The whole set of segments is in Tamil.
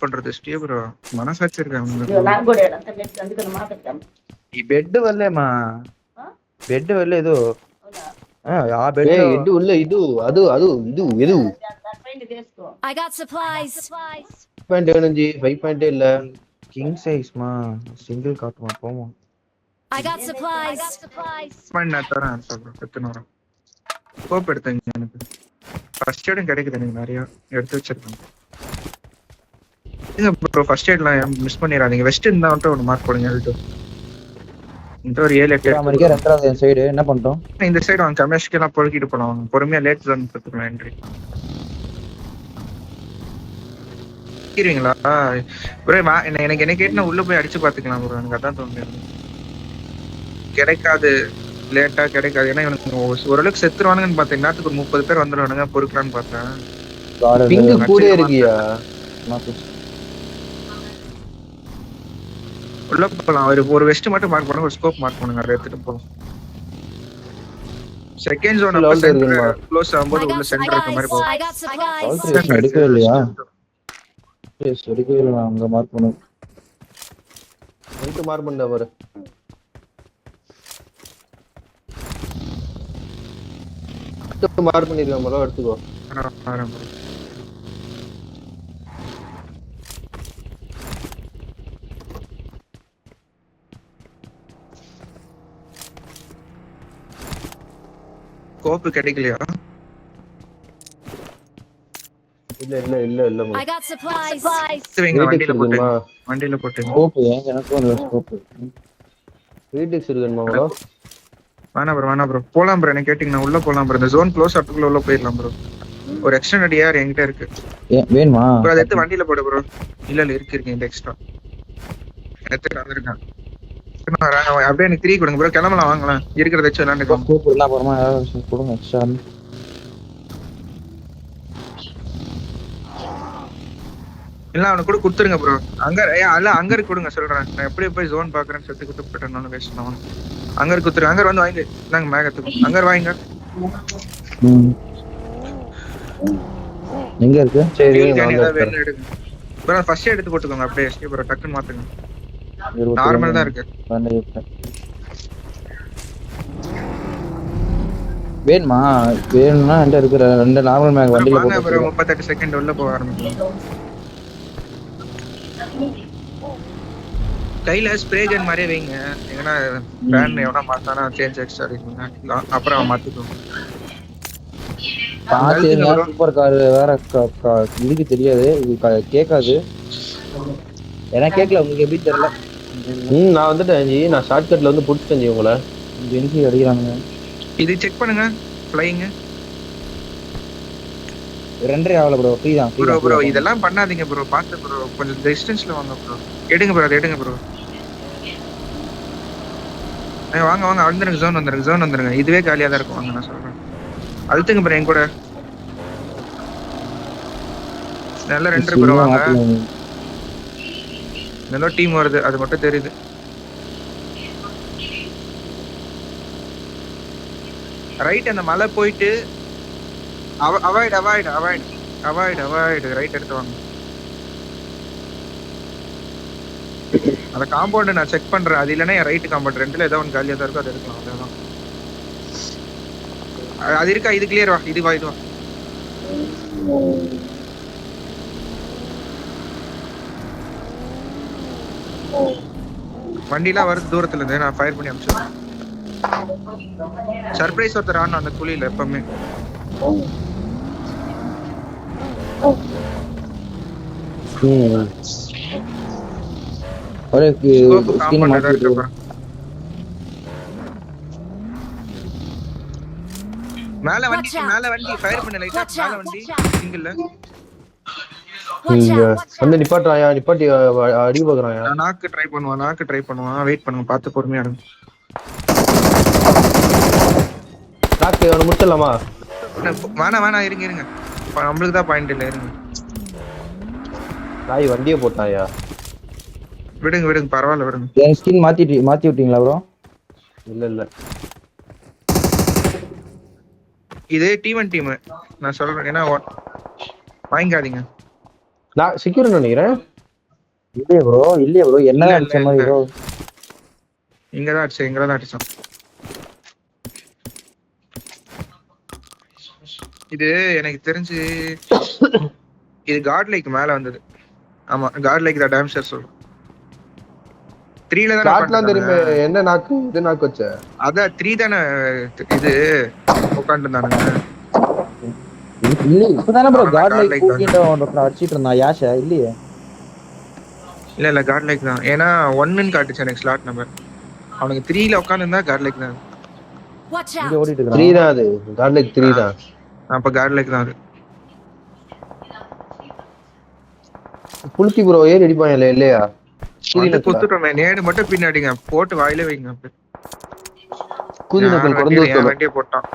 பண்றது ஸ்டே ப்ரோ மனசாட்சி இருக்காங்க ఈ బెడ్ వల్లేమా బెడ్ వల్లే ಇದು ಆ ಬೆಡ್ ಇದು ಇಲ್ಲ ಇದು ಅದು ಅದು ಇದು ಇದು I got supplies. 5.7 5.8 இல்ல కింగ్ సైజ్ మా సింగిల్ காட்டுமா போவோம் I got supplies. பாயிண்ட் நான் தரேன் ப்ரோ எத்தனை வரும் ஸ்கோப் எடுத்தேங்க எனக்கு ஃபர்ஸ்ட் எய்டும் கிடைக்குது எனக்கு நிறைய எடுத்து வச்சிருக்கேன் இல்ல ப்ரோ ஃபர்ஸ்ட் எய்ட்லாம் மிஸ் பண்ணிடாதீங்க வெஸ்ட் இருந்தா மட்டும் ஒரு மார்க் போடுங்க எழுட்டு இந்த ஒரு 7 அமெரிக்கா ரெண்டாவது சைடு என்ன பண்ணிட்டோம் 8 இந்த சைடு வாங்க கமேஷ்க்கெல்லாம் பொறுக்கிட்டு போலாம் பொறுமையா லேட் ஜோன் பத்துக்கலாம் என்ட்ரி இருக்கீங்களா ப்ரோ எனக்கு என்ன கேட்டா உள்ள போய் அடிச்சு பாத்துக்கலாம் ப்ரோ எனக்கு அதான் தோணுது கிடைக்காது லேட்டா கிடைக்காது ஏன்னா இவனுக்கு ஓரளவுக்கு செத்துருவானுங்கன்னு பார்த்தேன் நேரத்துக்கு ஒரு 30 பேர் வந்துடுவானுங்க பொறுக்கலான்னு பார்த்தேன் பிங்கு கூட இருக்கியா உள்ள போலாம் ஒரு வெஸ்ட் மட்டும் மார்க் பண்ணுங்க ஒரு ஸ்கோப் மார்க் பண்ணுங்க அதை எடுத்துட்டு போலாம் செகண்ட் ஜோன் அப்ப சென்டர் க்ளோஸ் ஆகும்போது உள்ள சென்டர் இருக்க மாதிரி போகும் I got supplies. எடுக்கவே இல்லையா எடுக்கவே இல்லை அங்க மார்க் பண்ணும் வந்து மார்க் பண்ண பாரு மார்க் பண்ணிருக்கேன் ப்ரோ எடுத்துக்கோ ஸ்கோப் கிடைக்கலையா இல்ல இல்ல இல்ல இல்ல I got supplies. வண்டியில போட்டு ஸ்கோப் எனக்கு ஒரு ஸ்கோப் வீட்டுக்கு இருக்குமா ப்ரோ வேணா ப்ரோ போலாம் ப்ரோ என்ன கேட்டிங்கன்னா உள்ள போலாம் ப்ரோ இந்த ஜோன் க்ளோஸ் ஆட்டுக்குள்ள உள்ள போயிடலாம் ப்ரோ ஒரு எக்ஸ்டெண்டட் ஏர் என்கிட்ட இருக்கு வேணுமா ப்ரோ அதை எடுத்து வண்டியில போடு ப்ரோ இல்ல இருக்கு இந்த எக்ஸ்ட்ரா எடுத்துட்டு வந்திருக்கேன் அப்படியே எனக்கு 3 கொடுங்க ப்ரோ கிளம்பலாம் வாங்கலாம் இருக்கிறத வச்சு விளையாண்டுக்கலாம் ஸ்கோப் இருந்தா அப்புறமா கொடுங்க எக்ஸ்ட்ரா இல்ல அவனுக்கு கூட கொடுத்துருங்க ப்ரோ அங்க இருக்கு கொடுங்க சொல்றேன் நான் எப்படி போய் ஜோன் பாக்குறேன்னு சொல்லி கொடுத்து போட்டேன்னு பேசணும் அங்க கொடுத்துருங்க அங்க வந்து வாங்கி நாங்க மேகத்துக்கு அங்க வாங்க எங்க இருக்கு சரி எடுங்க ப்ரோ ஃபர்ஸ்ட் எடுத்து போட்டுக்கோங்க அப்படியே எஸ்கே ப்ரோ டக்குன்னு மாத்துங்க நார்மல் தான் இருக்கு வேணுமா வேணும்னா என்கிட்ட இருக்கிற 2 நார்மல் மேக் வண்டியில போட்டு ப்ரோ 38 செகண்ட் உள்ள போக ஆரம்பிக்கும் கையில ஸ்ப்ரே கன் மாதிரியே வைங்க ஏன்னா பேன் எவனா மாத்தானா சேஞ்ச் எக்ஸ்ட்ரா இருக்குங்க அப்புறம் மாத்திக்கோங்க பாத்தீங்க சூப்பர் கார் வேற இதுக்கு தெரியாது இது கேட்காது ஏன்னா கேட்கல உங்களுக்கு எப்படி தெரியல நான் வந்துட்டேன் ஜி நான் ஷார்ட்கட்ல வந்து புடிச்சிட்டேன் ஜி உங்களை ஜென்சி அடிக்கிறாங்க இது செக் பண்ணுங்க ஃளைங் 2.5 ஆவல ப்ரோ ஃப்ரீ தான் ப்ரோ இதெல்லாம் பண்ணாதீங்க ப்ரோ பாத்து ப்ரோ கொஞ்சம் டிஸ்டன்ஸ்ல வாங்க ப்ரோ எடுங்க ப்ரோ அதை எடுங்க ப்ரோ வாங்க வந்துருங்க ஜோன் வந்துருங்க இதுவே காலியா தான் இருக்கும் வாங்க நான் சொல்றேன் அழுத்துங்க ப்ரோ என் கூட நல்ல 2 ப்ரோ வாங்க நல்ல டீம் வருது அது மட்டும் தெரியுது ரைட் அந்த மலை போயிட்டு அவாய்ட் ரைட் எடுத்து வாங்க அந்த காம்பவுண்ட் நான் செக் பண்றேன் அது இல்லைன்னா என் ரைட் காம்பவுண்ட் ரெண்டுல ஏதோ ஒன்று காலியா தான் இருக்கும் அது எடுக்கலாம் அவ்வளவுதான் அது இருக்கா இது கிளியர் வா இது வா வண்டிலாம் வருது தூரத்துல இருந்து நான் ஃபயர் பண்ணி அனுப்பிச்சிடுறேன் சர்ப்ரைஸ் ஒருத்தர் ஆனா அந்த குழியில எப்பவுமே மேல வண்டி ஃபயர் பண்ண லைட்டா மேல வண்டி சிங்கிள்ல வந்து நிப்பாட்றாயா நிப்பாட்டி அடி போகுறாயா நாக்கு ட்ரை பண்ணுவான் வெயிட் பண்ணுங்க பார்த்து பொறுமையா இருங்க நாக்கு அவன முடிச்சலாமா வேணா இருங்க நம்மளுக்கு தான் பாயிண்ட் இல்ல இருங்க நாய் வண்டியே போட்டாயா விடுங்க பரவாயில்ல விடுங்க என் ஸ்கின் மாத்தி விட்டீங்களா ப்ரோ இல்ல இதே T1 டீம் நான் சொல்றேன் ஏன்னா வாங்காதீங்க நான் செக்யூர் நினைக்கிறேன். இல்லையே ப்ரோ என்ன இல்ல, அடிச்ச இல்ல, மாதிரி இல்ல. ப்ரோ. இங்கதான் அடிச்சேன், இங்கதான் அடிச்சோம். இது எனக்கு தெரிஞ்சு இது காட் லைக் மேல வந்தது. ஆமா காட் லைக் தான் டேம் ஷேர் சொல்றேன். 3ல தான காட்லாம் தெரியுமே. உட்காந்துருந்தாங்க. என்ன நாக்கு இது நாக்கு வச்ச. அதான் 3 தானே இது உட்காந்துருந்தானுங்க. இல்ல இப்பதானே ப்ரோ அவன் காட் God லைக் like கூட்டிட்டு ஒருத்தன் அடிச்சிட்டு இருந்தான் யாஷா இல்லையே. இல்ல காட் லைக் தான். ஏன்னா 1ன்னு காட்டுச்சு எனக்கு ஸ்லாட் நம்பர். அவனுக்கு 3ல உட்காந்துருந்தா காட் லைக் தான். Watch இங்க out! ஓடிட்டு 3 இருக்கான். தான் அது. காட் லைக் 3 தான். அப்ப காட் லைக் தான் அது. புளுத்தி ப்ரோ ஏறி அடிப்பாங்க இல்லையா? வந்து குத்துட்டோமே, நேடு மட்டும் பின்னாடிங்க போட்டு வாயில வைங்க. கூதி நக்கல் குறந்து என் வண்டியை போட்டான்.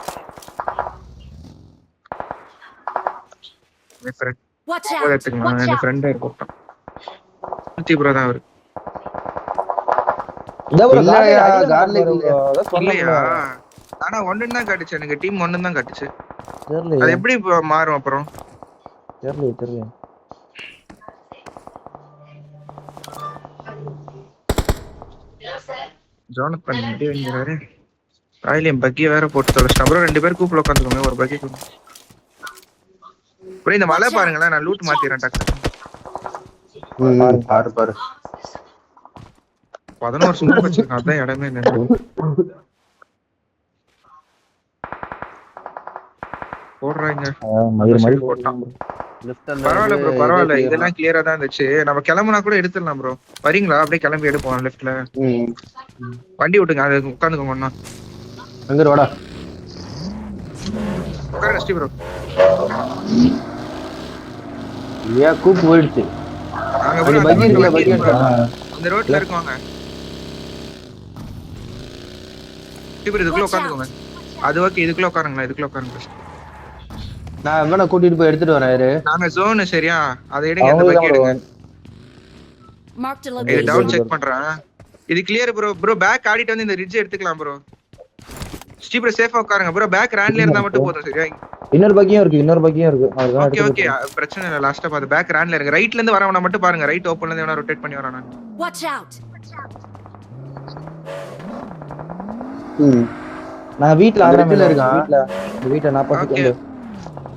Watch out! என் ஃப்ரெண்டே போட்டான். குத்தி ப்ரோ தான் அவரு. இந்த ப்ரோ இல்லையா, காட் லைக் இல்லையா? இல்லையா? ஆனா 1ன்னு தான் காட்டுச்சு எனக்கு. டீம் 1ன்னு தான் காட்டுச்சு. தெரியல அது எப்படி மாறும் அப்புறம்? தெரியல. ஜோனத் பண்ணி எப்படி வைங்கிறாரு? ராயிலியம் பக்கி வேற போட்டு தொலைச்சிட்டான் ப்ரோ. 2 பேர் கூப்பிட உட்காந்துக்கோங்க, ஒரு பக்கி கொடுங்க ப்ரோ. இந்த மலை பாருங்களேன், நான் லூட் மாத்திடுறேன் டக்கு. பாரு 11 சும்மா வச்சிருக்கான், அதான் இடமே இல்லை. போடுறாங்க மயிர் மாதிரி போட்டான். பரவாயில்ல ப்ரோ, பரவாயில்ல. இதெல்லாம் கிளியரா தான் இருந்துச்சு. நம்ம கிளம்புனா கூட எடுத்துடலாம் ப்ரோ. வரீங்களா? அப்படியே கிளம்பி எடுப்போம். லெஃப்ட்ல வண்டி விட்டுங்க, அது உட்காந்துக்கோங்க. ஒண்ணா அங்க வாடா. உட்காருங்க ஸ்டீவ் ப்ரோ. ஏன் கூப்பு போயிடுச்சு. நாங்க அது bro, பக்கி இருக்குல்ல, பக்கி bro. எடுத்துடா. இந்த ரோட்ல இருக்கோங்க. ஸ்டீவ் ப்ரோ இதுக்குள்ள உட்காந்துக்கோங்க. அது ஓகே, இதுக்குள்ள உட்காருங்களா? இதுக்குள்ள உட்காருங்க. நான் வேணா கூட்டிட்டு போய் எடுத்துட்டு வரேன் இரு. நாங்க ஜோன் சரியா? அதை எடுங்க, இந்த பக்கி எடுங்க. Marked a இது டவுன் location. செக் பண்றேன். இது கிளியர் ப்ரோ. ப்ரோ பேக் ஆடிட்டு வந்து இந்த ரிட்ஜ் எடுத்துக்கலாம் ப்ரோ. ஸ்டீவ் ப்ரோ சேஃபா உட்காருங்க ப்ரோ. பேக் ரேன்ல இருந்தா மட்டும் போதும் சரியா? இன்னொரு பக்கியும் இருக்கு. ஓகே ஓகே, பிரச்சனை இல்ல. லாஸ்டா பாத்து பேக் ரேன்ல இருங்க. ரைட்ல இருந்து வரவன மட்டும் பாருங்க. ரைட் ஓபன்ல இருந்து வேணா ரொட்டேட் பண்ணி வரானே. Watch out! நான் வீட்ல அந்த ஆடுறேன் இடத்துல வீட்ல நான் ஓகே பாத்துக்கேன்.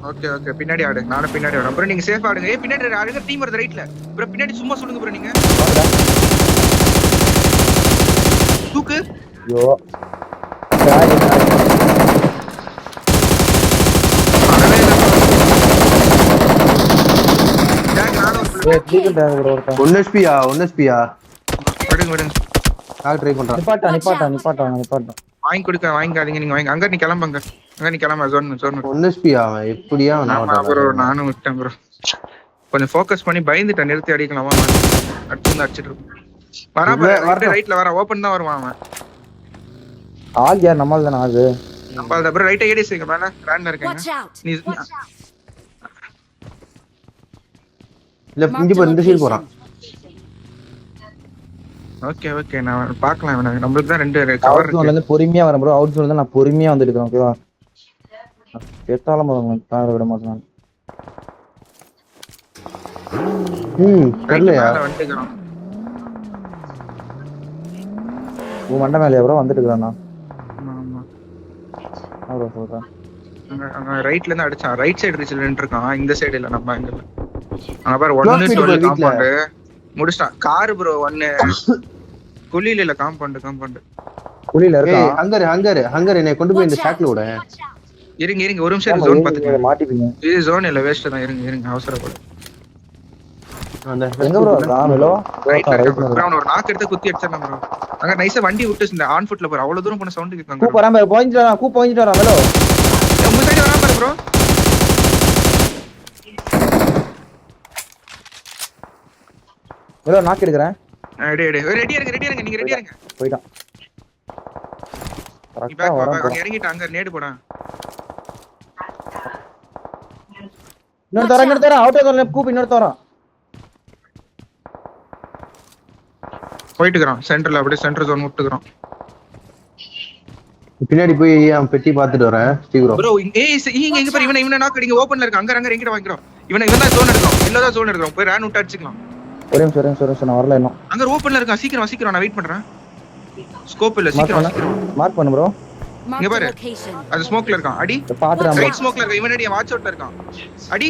ஓகே ஓகே, பின்னாடி ஆடு. நானும் பின்னாடி வரேன் ப்ரோ. நீங்க சேஃபா ஆடுங்க. ஏய் பின்னாடி ஆடுங்க. டீம் வருது ரைட்ல ப்ரோ. பின்னாடி சும்மா சொல்லுங்க ப்ரோ. நீங்க தூக்கு. ஐயோ ஒன் எஸ்பியா விடுங்க விடுங்க. நான் ட்ரை பண்றேன். நிப்பாட்டான். வாங்கி கொடுக்க வாங்கிக்காதீங்க. நீங்க வாங்க. அங்க நீ கிளம்புங்க. அங்க நீ கிளம்ப. ஜோன் ஒன் எஸ்பியா எப்படியா ஆமா ப்ரோ, நானும் விட்டேன் ப்ரோ. கொஞ்சம் ஃபோக்கஸ் பண்ணி பயந்துட்டேன். நிறுத்தி அடிக்கலாமா? அடிச்சிட்டு இருக்கும். வரா ரைட்ல வர. ஓபன் தான் வருவான் அவன். ஆகியா நம்மால் தானே ஆகு. நம்ம ப்ரோ ரைட் ஏடிஸ் இங்க மேல ரேன்ல Watch இருக்கீங்க. out! நீ லெஃப்ட் இங்க போய் இந்த சைடு போறான். ஓகே ஓகே, நான் பார்க்கலாம். நம்மளுக்கு தான் 2 கவர் அவுட் ஜோன்ல இருந்து பொறுமையா வரேன் ப்ரோ. அவுட் ஜோன்ல நான் பொறுமையா வந்துட்டு இருக்கேன். ஓகேவா? எத்தாலும் கார விட மாட்டேன். தெரியலையா? வந்துக்கிறோம். உன் மண்டை மேலே ப்ரோ வந்துட்டு இருக்கேன் நான். ஆமா ப்ரோ சொல்றேன். அங்க ரைட்ல இருந்து அடிச்சான். ரைட் சைடு ரீச்ல நின்னு இருக்கான். இந்த சைடு இல்ல, நம்ம அங்க. அங்க பாரு 1 Close சொல்லி வீட்ல. காம்பவுண்ட் முடிச்சான். கார் ப்ரோ 1 குளியில இல்ல, காம்பவுண்ட். குளியில ஏய் இருக்கா? ஹங்கர் என்னை கொண்டு போய் இந்த ஷாக்ல விட. இருங்க ஒரு நிமிஷம். ஜோன் பாத்துக்கங்க. மாட்டிப்பீங்க. இது ஜோன் இல்ல, வேஸ்ட் தான். இருங்க அவசரப்பட. அந்த எங்க ப்ரோ ராமலோ? ரைட்ல அவன் ஒரு நாக்கு எடுத்து குத்தி அடிச்சான் ப்ரோ. அங்க நைஸா வண்டி விட்டு இந்த ஆன் ஃபுட்ல போற. அவ்வளவு தூரம் போன சவுண்ட் கேக்குங்க. கூப்பறாம போயிட்டு வரா ஹலோ. உங்க சைடு வரா பாரு ப்ரோ. ஹலோ நாக்கு எடுக்கறேன். ரெடியா இருங்க. நீங்க ரெடியா இருங்க. போய்டான். நீ கரெக்ட்டா பேக் வரேன். அங்க இறங்கிட்டு அங்க நேடு போடா. இன்னொரு தர அவுட் ஆஃப் கூப் இன்னொரு தர. போயிட்டு இருக்கோம் சென்டர்ல. அப்படியே சென்டர் ஜோன் விட்டுக்கிறோம். பின்னாடி போய் அவன் பெட்டி பாத்துட்டு வரேன். ப்ரோ ஏய் இங்க பாரு. இவனை நாக் அடிங்க. ஓபன்ல இருக்கு. அங்க எங்கட வாங்குறோம். இவன் தான் ஜோன் எடுக்கும். எல்லோதான் ஜோன் எடுக்கிறோம். போய் ரேன் விட்டு அடிச்சுக்கலாம். ஒரே நிமிஷம் நான் வரல இன்னும். அங்க ஓப்பன்ல இருக்கான். சீக்கிரம் நான் வெயிட் பண்றேன். ஸ்கோப் இல்ல, சீக்கிரம். மார்க் பண்ணு ப்ரோ. Marked இங்க a பாரு. location. அது ஸ்மோக்ல இருக்கான். அடி. பாத்துறான். ரைட் ஸ்மோக்ல இருக்கான். இவன் அடி வாட்ச் அவுட்ல இருக்கான். அடி.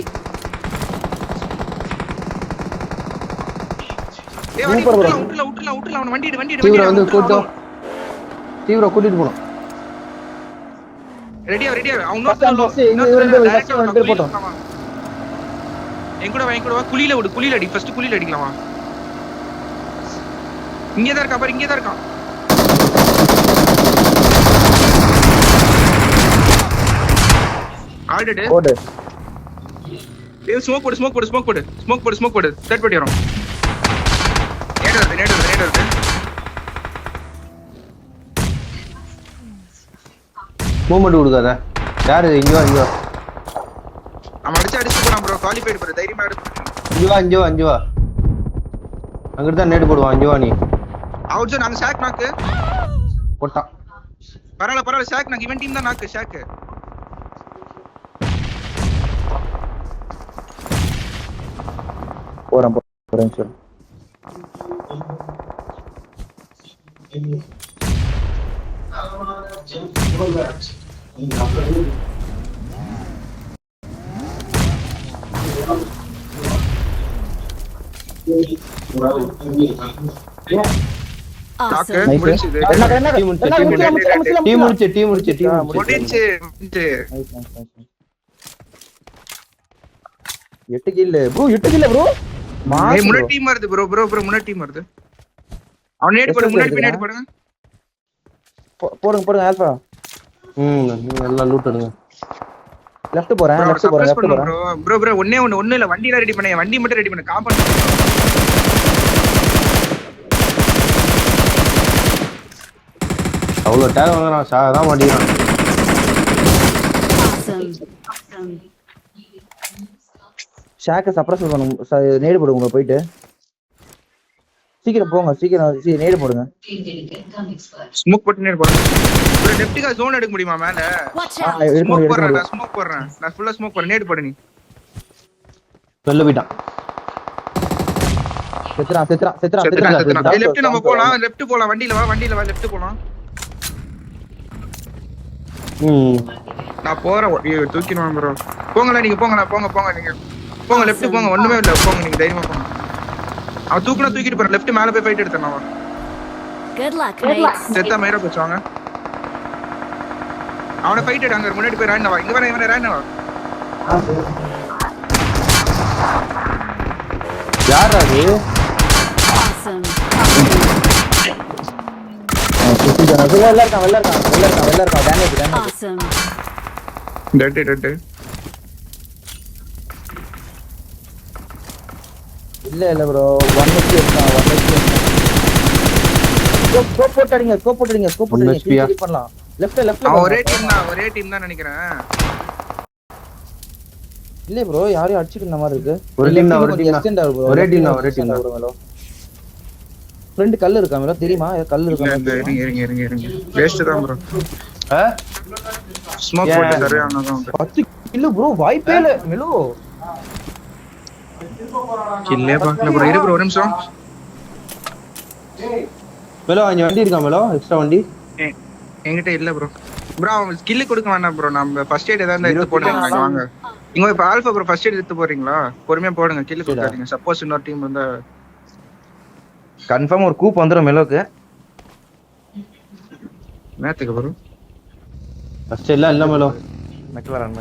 ஏய் வண்டி விட்டுல அவன வண்டி தீவிர வந்து கூட்டம். தீவிர கூட்டிட்டு போணும். ரெடியா அவன் போட்டோம். என் கூட வா. குளியில அடி. ஃபர்ஸ்ட் குளியில அடிக்கலாம் வா. இங்கே தான் இருக்கா பாரு. இங்கே தான் இருக்கான். ஆல்ரெடி போடு. ஏய் ஸ்மோக் போடு. செட் பண்ணிரோம். நேடு வருது. மூவ்மெண்ட் கொடுக்காத. யாரு இங்க வா. அவன் அடிச்சு போறான் ப்ரோ. Qualified bro. தைரியமா எடு. இங்க வா. அங்கிட்டு தான் நேடு போடுவான். இங்க வா நீ. அவுட் ஜோன் அங்க ஷாக் நாக்கு. போட்டான். பரவாயில்ல ஷாக் நாக்கு. இவன் டீம் தான் நாக்கு ஷாக். போறேன் சார். நாக்கு Awesome. முடிச்சது. டீம் முடிச்சு. முடிஞ்சு. 8 கில் ப்ரோ. ஏய் முன்னாடி டீம் வருது ப்ரோ. முன்னாடி டீம் வருது. அவன் நேட் போடு. முன்னாடி பின்னாடி போடுங்க. போடுங்க ஆல்பா. எல்லாம் லூட் எடுங்க. லெஃப்ட் போறேன். ப்ரோ ஒண்ணே இல்ல. வண்டில ரெடி பண்ணேன். வண்டி மட்டும் ரெடி பண்ணு. காம்பவுண்ட் அவ்வளவு டேக் வாங்குறான். சாதான் மாட்டிக்கிறான். Awesome. ஷாக்க சப்ரஸ் பண்ணுங்க. நேடு போடுங்க போயிட்டு. சீக்கிரம் போங்க. நேடு போடுங்க. ஸ்மோக் போட்டு நேட் போடு. ப்ரோ லெஃப்ட்கா ஜோன் எடுக்க முடியுமா மேல? Watch out. ஸ்மோக் போடுறேன். நான் ஃபுல்லா ஸ்மோக் போடுறேன். நேட் போடு நீ. வெளில போயிட்டான். செத்துறான். லெஃப்ட் நம்ம போலாம். லெஃப்ட் போலாம். வண்டில வா. லெஃப்ட் போலாம். நான் போறேன். தூக்கிடுவான் ப்ரோ. போங்கல நீங்க. போங்க நீங்க. போங்க லெஃப்ட் போங்க. ஒண்ணுமே இல்ல. போங்க நீங்க தைரியமா போங்க. அவன் தூக்கிட்டு போறான். லெஃப்ட் மேல போய் ஃபைட் எடுத்துறான். Good luck, mates. செத்தா மேல போச்சுவாங்க. அவனை ஃபைட் எடு. அங்க முன்னாடி போய் ரேன் வா. இங்க வர இவனை ரேன் வா. யாரா அது? Awesome. வெள்ள இருக்கான். டேமேஜ். Awesome. டெட். இல்ல ப்ரோ. 1 HP இருக்கான். ஸ்கோப் போட்டுறீங்க. கில் பண்ணலாம். லெஃப்ட் ஒரே டீம் தான் நினைக்கிறேன். இல்ல ப்ரோ. யாரையும் அடிச்சிட்டு மாதிரி இருக்கு. ஒரு டீம் தான். ஒரே டீம் தான். ஃப்ரெண்ட் கல்லு இருக்கா மேல தெரியுமா? கல்லு இருக்கா? இருங்க. வேஸ்ட் தான் ப்ரோ. ஸ்மோக் போட்டு சரியான தான். 10 கில் ப்ரோ. வாய்ப்பே இல்ல மெலோ. கில்லே பார்க்கல ப்ரோ. இரு ப்ரோ ஒரு நிமிஷம். மெலோ அங்க வண்டி இருக்கா மெலோ? எக்ஸ்ட்ரா வண்டி என்கிட்ட இல்ல ப்ரோ. அவன் ஸ்கில் கொடுக்க வேண்டாம் ப்ரோ. நம்ம ஃபர்ஸ்ட் எய்ட் ஏதாவது எடுத்து போடுங்க. வாங்க இங்க இப்ப ஆல்பா ப்ரோ ஃபர்ஸ்ட் எய்ட் எடுத்து போறீங்களா? பொறுமையா போடுங்க. கில் கொடுக்காதீங்க. சப்போஸ் இன்னொரு டீம் வந்தா கன்ஃபார்ம் ஒரு கூப் வந்துரும் மெலோக்கு. நேத்துக்கு ப்ரோ. ஃபர்ஸ்ட் இல்ல மெலோ. மெக்லரன்